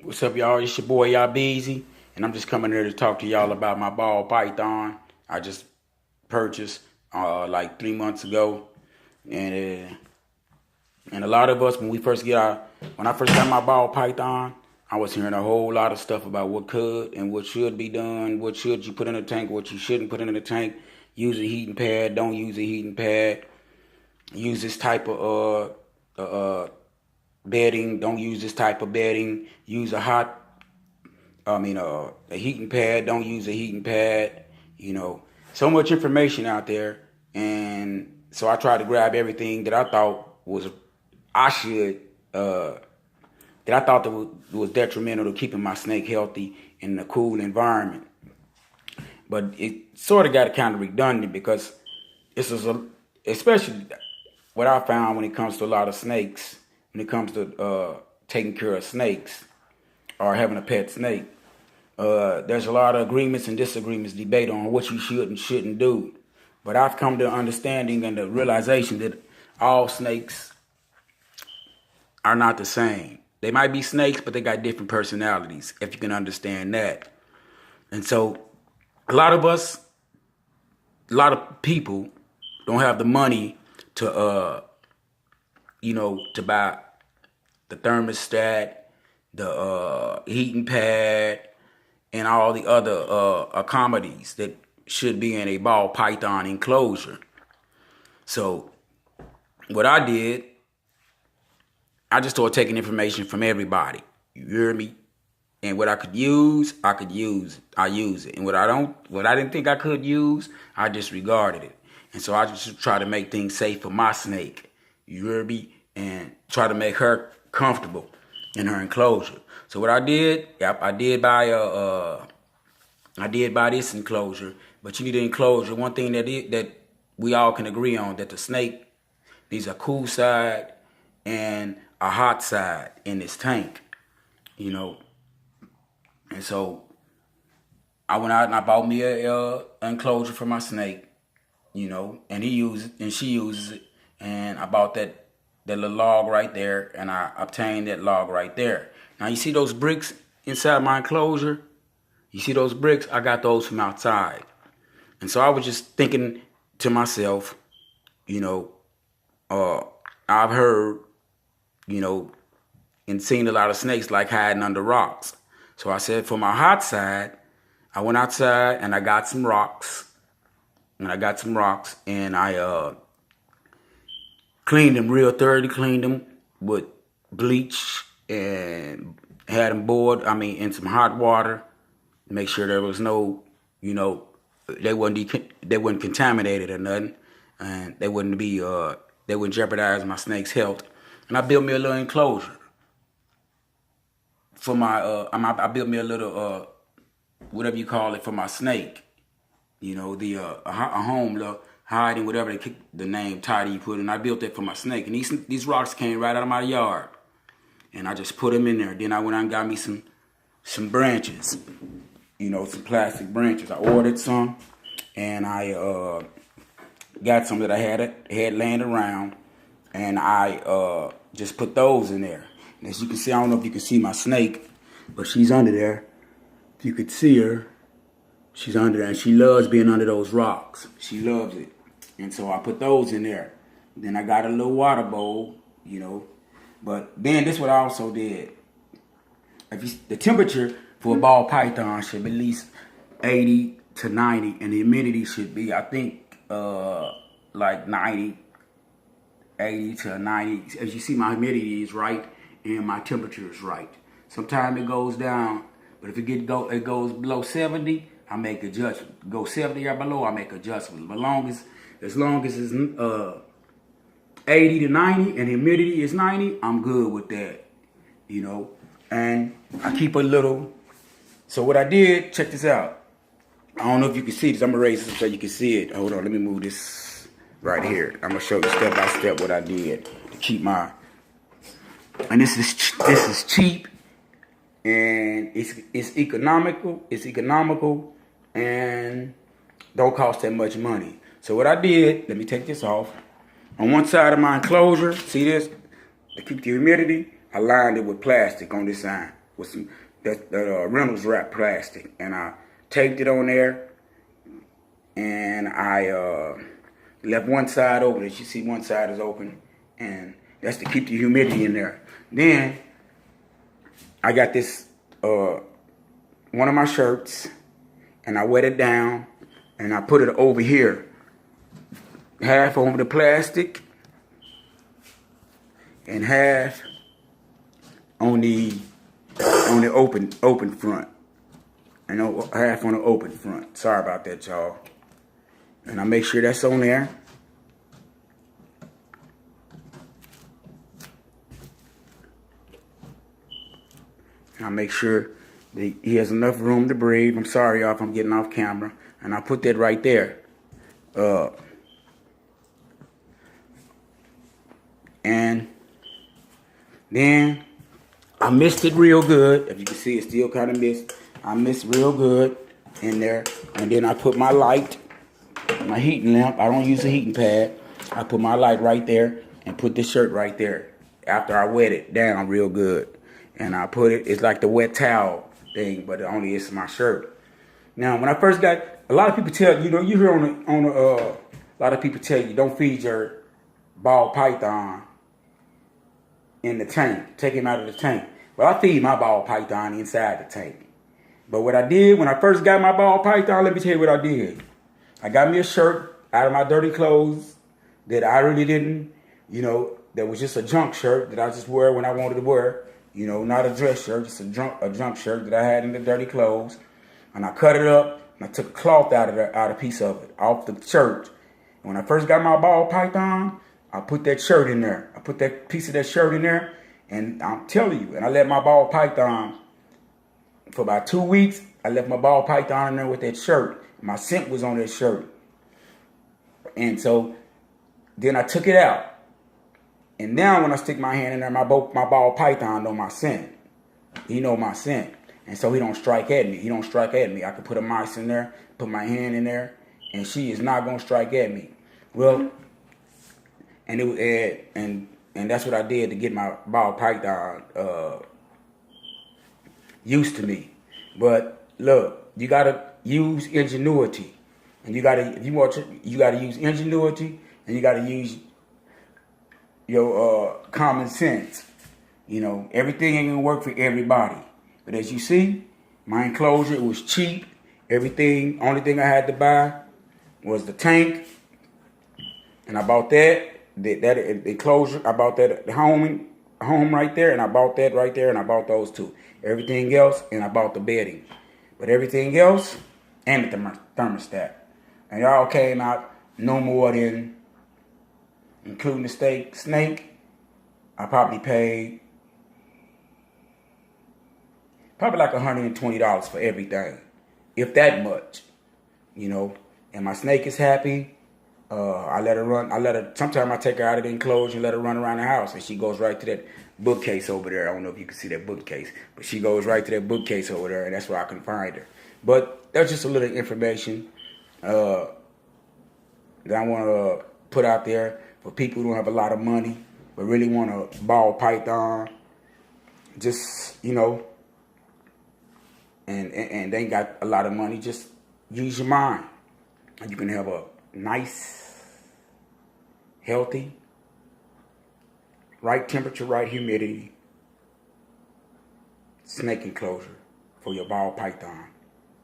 What's up, y'all? It's your boy, y'all Beezy, and I'm just coming here to talk to y'all about my ball python I just purchased like 3 months ago, and and a lot of us when I first got my ball python, I was hearing a whole lot of stuff about what could and what should be done, what should you put in the tank, what you shouldn't put in the tank. Use a heating pad, don't use a heating pad. Use this type of bedding, don't use this type of bedding. Use a heating pad. Don't use a heating pad. So much information out there, and so I tried to grab everything that I thought I should, that I thought was detrimental to keeping my snake healthy in a cool environment. But it sort of got kind of redundant because especially what I found when it comes to a lot of snakes, when it comes to taking care of snakes or having a pet snake. There's a lot of agreements and disagreements, debate on what you should and shouldn't do. But I've come to understanding and the realization that all snakes are not the same. They might be snakes, but they got different personalities, if you can understand that. And so a lot of people don't have the money to buy the thermostat, the heating pad, and all the other accommodations that should be in a ball python enclosure. So what I did, I just started taking information from everybody. You hear me? And what I could use, I use it. And what I didn't think I could use, I disregarded it. And so I just try to make things safe for my snake. You hear me? And try to make her comfortable in her enclosure. So what I did, I did buy this enclosure, but you need an enclosure. One thing that we all can agree on, that the snake needs a cool side and a hot side in its tank, And so I went out and I bought me a enclosure for my snake, and she uses it, and I bought that little log right there, and I obtained that log right there. Now you see those bricks inside my enclosure? You see those bricks? I got those from outside. And so I was just thinking to myself, I've heard, and seen a lot of snakes like hiding under rocks. So I said, for my hot side, I went outside and I got some rocks. And I cleaned them real thoroughly, cleaned them with bleach and had them in some hot water. Make sure there was no, they wasn't contaminated or nothing, and they wouldn't jeopardize my snake's health. And I built me a little enclosure for my, I built me a little, whatever you call it, for my snake. A home, the hiding, whatever the name title you put in. I built that for my snake, and these rocks came right out of my yard, and I just put them in there. Then I went out and got me some branches. Some plastic branches. I ordered some, and I got some that I had laying around, and I just put those in there. And as you can see, I don't know if you can see my snake, but she's under there. If you could see her, she's under there, and she loves being under those rocks. She loves it. And so I put those in there. Then I got a little water bowl, But then this is what I also did. The temperature for a ball python should be at least 80 to 90, and the humidity should be, I think, like 90, 80 to 90. As you see, my humidity is right, and my temperature is right. Sometimes it goes down, but if it goes below 70, I make adjustments. Go 70 or below, I make adjustments. But as long as it's 80 to 90 and humidity is 90, I'm good with that, And I keep a little. So what I did, check this out. I don't know if you can see this. I'm gonna raise this so you can see it. Hold on, let me move this right here. I'm gonna show you step by step what I did to keep my. And this is cheap, and it's economical. It's economical, and don't cost that much money. So what I did, let me take this off. On one side of my enclosure, see this? To keep the humidity, I lined it with plastic on this side. with some that Reynolds wrap plastic, and I taped it on there, and I left one side open. As you see, one side is open, and that's to keep the humidity in there. Then I got this one of my shirts, and I wet it down, and I put it over here, half over the plastic, and half on the open front, and half on the open front. Sorry about that, y'all. And I make sure that's on there. And I make sure that he has enough room to breathe. I'm sorry, y'all, if I'm getting off camera. And I put that right there. And then I missed it real good. If you can see, it's still kind of missed. I missed real good in there. And then I put my light, my heating lamp. I don't use a heating pad. I put my light right there and put this shirt right there after I wet it down real good. And I put it, it's like the wet towel thing, but only it's my shirt. Now, when I first got, a lot of people tell you, you hear a lot of people tell you, don't feed your ball python in the tank. Take him out of the tank. Well, I feed my ball python inside the tank. But what I did when I first got my ball python, let me tell you what I did. I got me a shirt out of my dirty clothes that I really didn't, that was just a junk shirt that I just wear when I wanted to wear. Not a dress shirt, just a junk shirt that I had in the dirty clothes. And I cut it up, and I took a cloth out a piece of it, off the shirt. And when I first got my ball python, I put that shirt in there. I put that piece of that shirt in there, and I'm telling you, and I let my ball python, for about 2 weeks, I left my ball python in there with that shirt. My scent was on that shirt. And so, then I took it out. And now when I stick my hand in there, my ball python know my scent. He know my scent. And so he don't strike at me. He don't strike at me. I can put a mice in there, put my hand in there, and she is not going to strike at me. Well, and that's what I did to get my ball python used to me. But look, you got to use ingenuity. And you got to use ingenuity, and you got to use your common sense. Everything ain't gonna work for everybody. But as you see, my enclosure, it was cheap. Everything, only thing I had to buy was the tank. And I bought that enclosure, I bought that home right there, and I bought that right there, and I bought those two. Everything else, and I bought the bedding. But everything else, and the thermostat. And y'all came out no more than, including the snake, I probably paid like $120 for everything, if that much, And my snake is happy. I let her run. Sometimes I take her out of the enclosure and let her run around the house, and she goes right to that bookcase over there. I don't know if you can see that bookcase, but she goes right to that bookcase over there, and that's where I can find her. But that's just a little information that I want to put out there for people who don't have a lot of money but really want a ball python. Just, and they ain't got a lot of money. Just use your mind, and you can have a nice, healthy, right temperature, right humidity snake enclosure for your ball python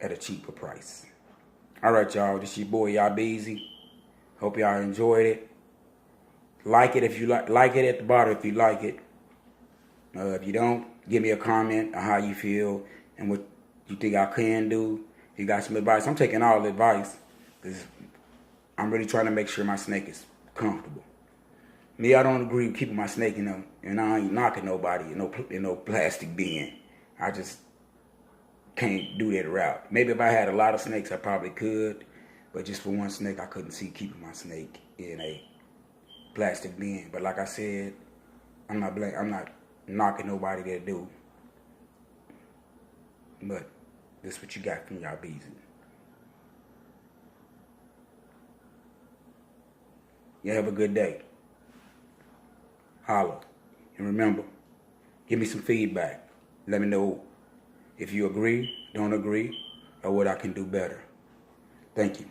at a cheaper price. All right, y'all. This your boy Yabeezy. Hope y'all enjoyed it. Like it if you like it at the bottom if you like it. If you don't, give me a comment on how you feel and what you think I can do. If you got some advice, I'm taking all the advice because I'm really trying to make sure my snake is comfortable. Me, I don't agree with keeping my snake in them, and I ain't knocking nobody in no plastic bin. I just can't do that route. Maybe if I had a lot of snakes, I probably could, but just for one snake, I couldn't see keeping my snake in a plastic bin. But like I said, I'm not knocking nobody that do. But this is what you got from Yabeezy. You have a good day. Holla. And remember, give me some feedback. Let me know if you agree, don't agree, or what I can do better. Thank you.